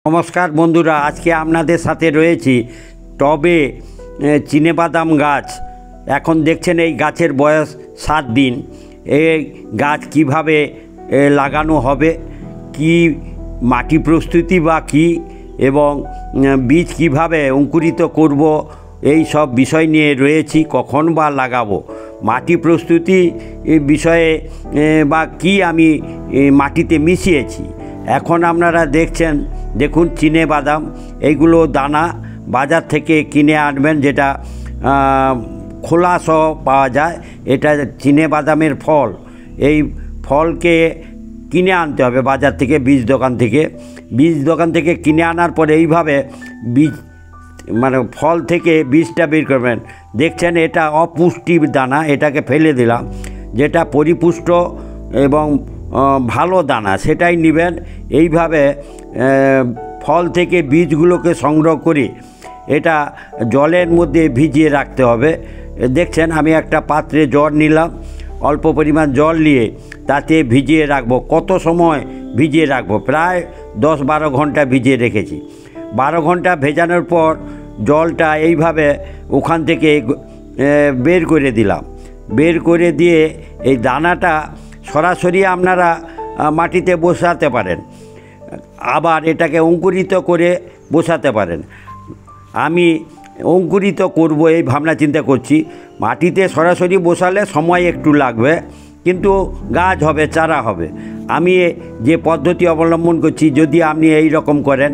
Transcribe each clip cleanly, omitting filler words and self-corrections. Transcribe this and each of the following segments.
নমস্কার বন্ধুরা, আজকে আপনাদের সাথে রয়েছি টবে চিনেবাদাম গাছ। এখন দেখছেন এই গাছের বয়স 7 দিন। এই গাছ কিভাবে লাগানো হবে, কি মাটি প্রস্তুতি বা কী, এবং বীজ কিভাবে অঙ্কুরিত করব, এই সব বিষয় নিয়ে রয়েছি। কখন বা লাগাবো, মাটি প্রস্তুতি বিষয়ে বা কি আমি মাটিতে মিশিয়েছি। এখন আপনারা দেখুন চিনেবাদাম, এইগুলো দানা বাজার থেকে কিনে আনবেন, যেটা খোলা সহ পাওয়া যায়। এটা চিনেবাদামের ফল। এই ফলকে কিনে আনতে হবে বাজার থেকে, বীজ দোকান থেকে কিনে আনার পরে এইভাবে বীজ ফল থেকে বীজটা বের করবেন। দেখছেন এটা অপুষ্টি দানা, এটাকে ফেলে দিলাম। যেটা পরিপুষ্ট এবং ভালো দানা সেটাই নেবেন। এইভাবে ফল থেকে বীজগুলোকে সংগ্রহ করে এটা জলের মধ্যে ভিজিয়ে রাখতে হবে। দেখছেন আমি একটা পাত্রে জল নিলাম, অল্প পরিমাণ জল নিয়ে তাতে ভিজিয়ে রাখবো। কত সময় ভিজিয়ে রাখবো? প্রায় 10-12 ঘন্টা ভিজিয়ে রেখেছি। 12 ঘন্টা ভেজানোর পর জলটা এইভাবে ওখান থেকে বের করে দিলাম। বের করে দিয়ে এই দানাটা সরাসরি আপনারা মাটিতে বসাতে পারেন, আবার এটাকে অঙ্কুরিত করে বসাতে পারেন। আমি অঙ্কুরিত করব এই ভাবনা চিন্তা করছি। মাটিতে সরাসরি বসালে সময় একটু লাগবে, কিন্তু গাছ হবে, চারা হবে। আমি যে পদ্ধতি অবলম্বন করছি, যদি আপনি এই রকম করেন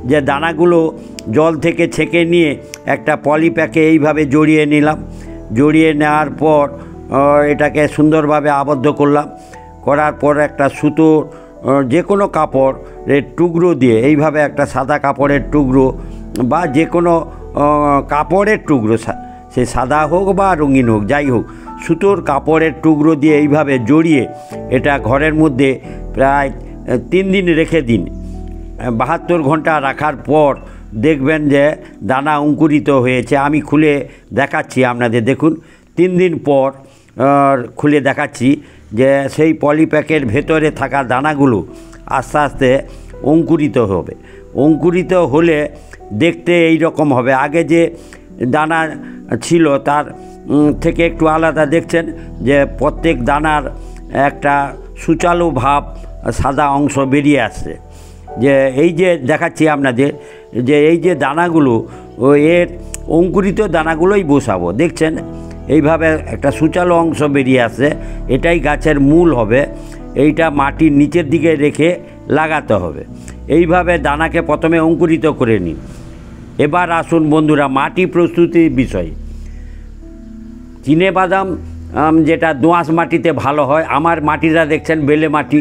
যে দানাগুলো জল থেকে ছেঁকে নিয়ে একটা পলিপ্যাকে এইভাবে জড়িয়ে নিলাম। জড়িয়ে নেওয়ার পর এটাকে সুন্দরভাবে আবদ্ধ করলাম। করার পর একটা সুতো, যে কোনো কাপড়ের টুকরো দিয়ে এইভাবে একটা সাদা কাপড়ের টুকরো বা যে কোনো কাপড়ের টুকরো, সে সাদা হোক বা রঙিন হোক, যাই হোক, সুতোর কাপড়ের টুকরো দিয়ে এইভাবে জড়িয়ে এটা ঘরের মধ্যে প্রায় 3 দিন রেখে দিন। 72 ঘন্টা রাখার পর দেখবেন যে দানা অঙ্কুরিত হয়েছে। আমি খুলে দেখাচ্ছি আপনাদের। দেখুন 3 দিন পর খুলে দেখাচ্ছি যে সেই পলিপ্যাকের ভেতরে থাকা দানাগুলো আস্তে আস্তে অঙ্কুরিত হবে। অঙ্কুরিত হলে দেখতে এই রকম হবে। আগে যে দানা ছিল তার থেকে একটু আলাদা। দেখছেন যে প্রত্যেক দানার একটা সুচালো ভাব, সাদা অংশ বেরিয়ে আসছে। যে এই যে দেখাচ্ছি আপনাদের, যে এই যে দানাগুলো, এর অঙ্কুরিত দানাগুলোই বসাবো। দেখছেন এইভাবে একটা সুচালো অংশ বেরিয়ে আসে। এটাই গাছের মূল হবে। এইটা মাটির নিচের দিকে রেখে লাগাতে হবে। এইভাবে দানাকে প্রথমে অঙ্কুরিত করে নিন। এবার আসুন বন্ধুরা মাটি প্রস্তুতির বিষয়। চিনেবাদাম যেটা দোআঁশ মাটিতে ভালো হয়। আমার মাটিটা দেখছেন বেলে মাটি।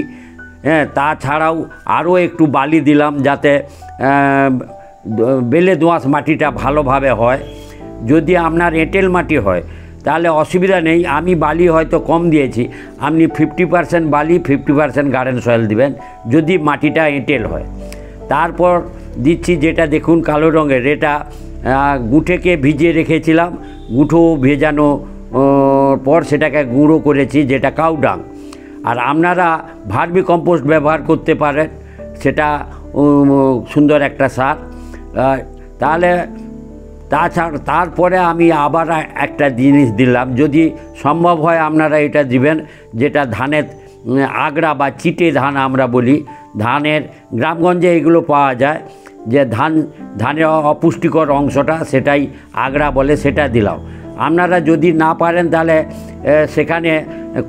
হ্যাঁ, তাছাড়াও আরও একটু বালি দিলাম, যাতে বেলে দোআঁশ মাটিটা ভালোভাবে হয়। যদি আপনার এঁটেল মাটি হয় তাহলে অসুবিধা নেই। আমি বালি হয়তো কম দিয়েছি, আপনি 50% বালি 50% গার্ডেন সয়েল দিবেন যদি মাটিটা এঁটেল হয়। তারপর দিচ্ছি যেটা দেখুন কালো রঙের, এটা গুঁঠেকে ভিজিয়ে রেখেছিলাম। গুঁঠো ভেজানো পর সেটাকে গুঁড়ো করেছি, যেটা কাউ ডাং। আর আপনারা ভার্মি কম্পোস্ট ব্যবহার করতে পারেন, সেটা সুন্দর একটা সার। তাহলে তারপরে আমি আবার একটা জিনিস দিলাম, যদি সম্ভব হয় আপনারা এটা দিবেন, যেটা ধানের আগড়া বা চিটে ধান আমরা বলি। ধানের গ্রামগঞ্জে এগুলো পাওয়া যায়, যে ধানের অপুষ্টিকর অংশটা, সেটাই আগড়া বলে, সেটা দিলাম। আপনারা যদি না পারেন তাহলে সেখানে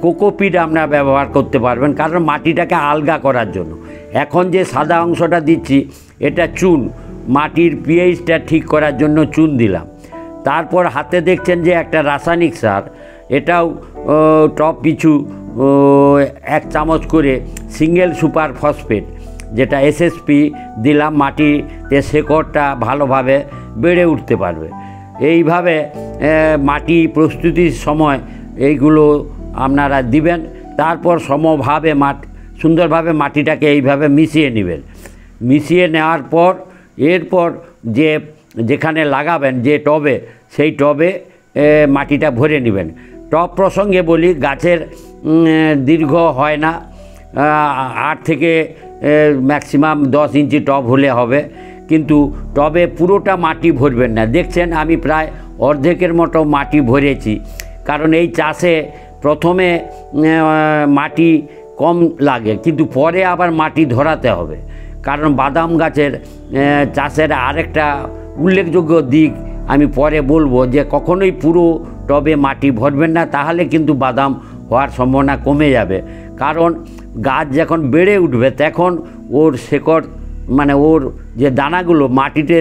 কোকোপিট আপনারা ব্যবহার করতে পারবেন, কারণ মাটিটাকে আলগা করার জন্য। এখন যে সাদা অংশটা দিচ্ছি এটা চুন, মাটির পিএইচটা ঠিক করার জন্য চুন দিলাম। তারপর হাতে দেখছেন যে একটা রাসায়নিক সার, এটাও টপ পিছু 1 চামচ করে সিঙ্গেল সুপার ফসফেট, যেটা এসএসপি দিলাম। মাটিতে শেকড়টা ভালোভাবে বেড়ে উঠতে পারবে। এইভাবে মাটি প্রস্তুতির সময় এইগুলো আপনারা দিবেন। তারপর সমভাবে সুন্দরভাবে মাটিটাকে এইভাবে মিশিয়ে নেবেন। মিশিয়ে নেওয়ার পর এরপর যেখানে লাগাবেন, যে টবে, সেই টবে মাটিটা ভরে নেবেন। টব প্রসঙ্গে বলি, গাছের দীর্ঘ হয় না, 8 থেকে ম্যাক্সিমাম 10 ইঞ্চি টব হলে হবে, কিন্তু টবে পুরোটা মাটি ভরবেন না। দেখছেন আমি প্রায় অর্ধেকের মতো মাটি ভরেছি, কারণ এই চাষে প্রথমে মাটি কম লাগে, কিন্তু পরে আবার মাটি ধরাতে হবে। কারণ বাদাম গাছের চাষের আরেকটা উল্লেখযোগ্য দিক আমি পরে বলবো, যে কখনোই পুরো টবে মাটি ভরবেন না, তাহলে কিন্তু বাদাম হওয়ার সম্ভাবনা কমে যাবে। কারণ গাছ যখন বেড়ে উঠবে তখন ওর শেকড় মানে ওর যে দানাগুলো মাটিতে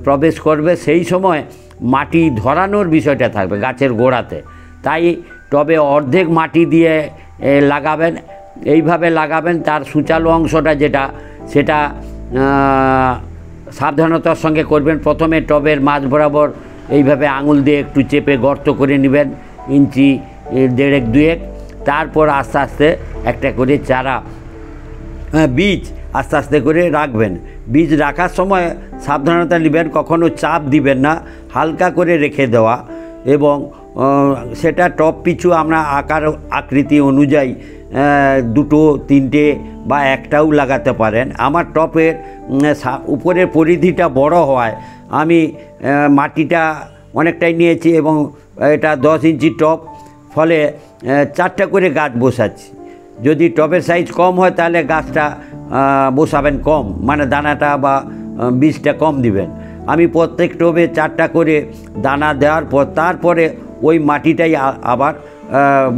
প্রবেশ করবে, সেই সময় মাটি ধরানোর বিষয়টা থাকবে গাছের গোড়াতে। তাই টবে অর্ধেক মাটি দিয়ে লাগাবেন, এইভাবে লাগাবেন। তার সূচালো অংশটা যেটা, সেটা সাবধানতার সঙ্গে করবেন। প্রথমে টবের মাঝ বরাবর এইভাবে আঙুল দিয়ে একটু চেপে গর্ত করে নেবেন, ইঞ্চি 1.5-2, তারপর আস্তে আস্তে একটা করে চারা বীজ আস্তে আস্তে করে রাখবেন। বীজ রাখার সময় সাবধানতা নেবেন, কখনো চাপ দিবেন না, হালকা করে রেখে দেওয়া, এবং সেটা টব পিছু আমরা আকার আকৃতি অনুযায়ী 2, 3 বা 1টাও লাগাতে পারেন। আমার টবের উপরের পরিধিটা বড় হওয়ায় আমি মাটিটা অনেকটাই নিয়েছি, এবং এটা 10 ইঞ্চি টব, ফলে 4টা করে গাছ বসাচ্ছি। যদি টবের সাইজ কম হয় তাহলে গাছটা বসাবেন কম, মানে দানাটা বা বীজটা কম দিবেন। আমি প্রত্যেক টবে 4টা করে দানা দেওয়ার পর তারপরে ওই মাটিটাই আবার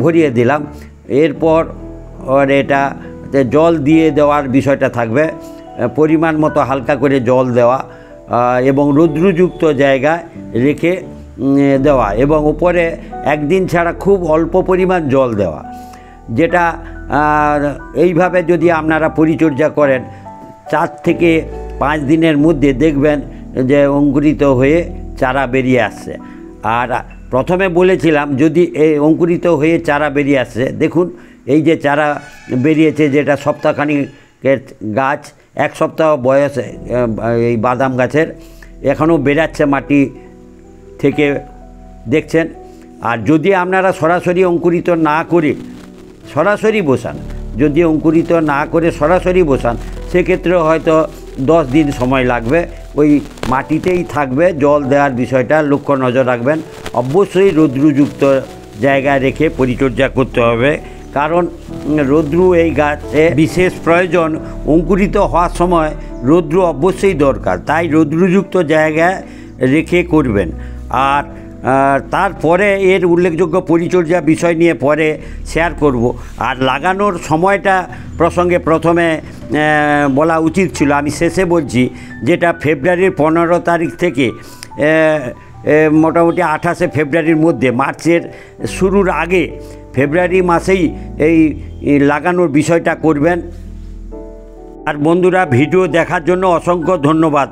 ভরিয়ে দিলাম। এরপর এটা জল দিয়ে দেওয়ার বিষয়টা থাকবে, পরিমাণ মতো হালকা করে জল দেওয়া, এবং রৌদ্রযুক্ত জায়গায় রেখে দেওয়া, এবং উপরে একদিন ছাড়া খুব অল্প পরিমাণ জল দেওয়া। যেটা এইভাবে যদি আপনারা পরিচর্যা করেন 4 থেকে 5 দিনের মধ্যে দেখবেন যে অঙ্কুরিত হয়ে চারা বেরিয়ে আসছে। আর প্রথমে বলেছিলাম, যদি এই অঙ্কুরিত হয়ে চারা বেরিয়ে আসছে, দেখুন এই যে চারা বেরিয়েছে, যেটা সপ্তাহখানিকের গাছ, 1 সপ্তাহ বয়স এই বাদাম গাছের, এখনও বেরাচ্ছে মাটি থেকে, দেখছেন। আর যদি আপনারা সরাসরি অঙ্কুরিত না করে সরাসরি বসান, যদি অঙ্কুরিত না করে সরাসরি বসান, সেক্ষেত্রে হয়তো 10 দিন সময় লাগবে, ওই মাটিতেই থাকবে। জল দেওয়ার বিষয়টা লক্ষ্য নজর রাখবেন। অবশ্যই রৌদ্রযুক্ত জায়গায় রেখে পরিচর্যা করতে হবে, কারণ রৌদ্র এই গাছে বিশেষ প্রয়োজন। অঙ্কুরিত হওয়ার সময় রৌদ্র অবশ্যই দরকার, তাই রৌদ্রযুক্ত জায়গায় রেখে করবেন। আর তারপরে এর উল্লেখযোগ্য পরিচর্যা বিষয় নিয়ে পরে শেয়ার করব। আর লাগানোর সময়টা প্রসঙ্গে প্রথমে বলা উচিত ছিল, আমি শেষে বলছি, যেটা ফেব্রুয়ারির 15 তারিখ থেকে মোটামুটি 28শে ফেব্রুয়ারির মধ্যে, মার্চের শুরুর আগে ফেব্রুয়ারি মাসেই এই লাগানোর বিষয়টা করবেন। আর বন্ধুরা, ভিডিও দেখার জন্য অসংখ্য ধন্যবাদ।